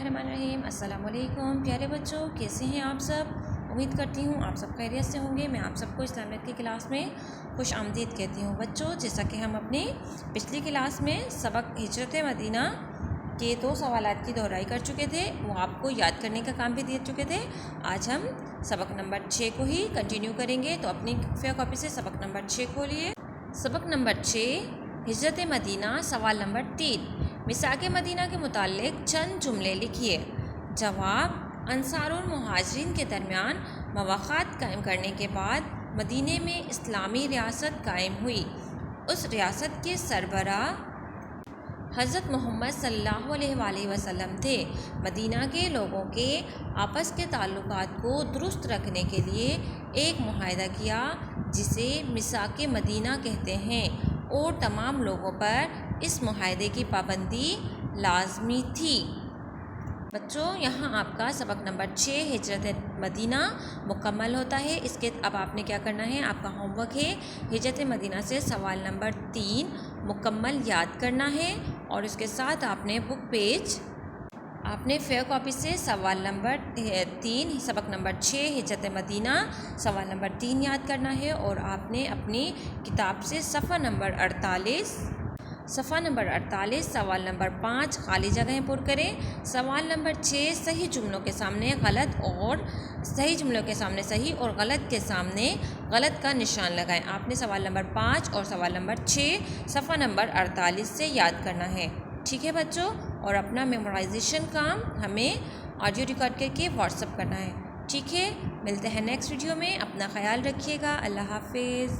बिस्मिल्लाहिर्रहमानिर्रहीम। अस्सलाम वालेकुम प्यारे बच्चों, कैसे हैं आप सब। उम्मीद करती हूँ आप सब खैरियत से होंगे। मैं आप सबको इस्लामियत की क्लास में खुश आमदीद कहती हूँ। बच्चों, जैसा कि हम अपनी पिछली क्लास में सबक हिजरत मदीना के 2 सवालात की दोहराई कर चुके थे, वो आपको याद करने का काम भी दे चुके थे। आज हम सबक नंबर 6 को ही कंटिन्यू करेंगे। तो अपनी फेयर कॉपी से सबक नंबर 6 खोलिए। सबक नंबर 6, हिजरत मदीना, सवाल नंबर 3। मिसाक मदीना के मुताल्लिक़ चंद जुमले लिखिए। जवाब: अंसार और मुहाजिरीन के दरमियान मवाक़ात कायम करने के बाद मदीने में इस्लामी रियासत कायम हुई। उस रियासत के सरबराह हज़रत मोहम्मद सल्लल्लाहु अलैहि वसल्लम थे। मदीना के लोगों के आपस के ताल्लुकात को दुरुस्त रखने के लिए एक मुआहदा किया जिसे मिसाक मदीना कहते हैं, और तमाम लोगों पर इस मुआहदे की पाबंदी लाजमी थी। बच्चों, यहाँ आपका सबक नंबर 6 हिजरत मदीना मुकम्मल होता है। इसके अब आपने क्या करना है, आपका होमवर्क है हिजरत मदीना से सवाल नंबर 3 मुकम्मल याद करना है, और इसके साथ आपने बुक पेज आपने फेयर कॉपी से सवाल नंबर 3 सबक नंबर 6 हिजरत मदीना सवाल नंबर 3 याद करना है, और आपने अपनी किताब से सफ़ा नंबर 48 सवाल नंबर 5 खाली जगहें पुर करें। सवाल नंबर 6 सही जुमलों के सामने गलत और सही जुमलों के सामने सही और गलत के सामने गलत का निशान लगाएं। आपने सवाल नंबर 5 और सवाल नंबर 6 सफ़ा नंबर 48 से याद करना है। ठीक है बच्चों, और अपना मेमोराइजेशन काम हमें ऑडियो रिकॉर्ड करके व्हाट्सअप करना है। ठीक है, मिलते हैं नेक्स्ट वीडियो में। अपना ख्याल रखिएगा। अल्लाह हाफिज़।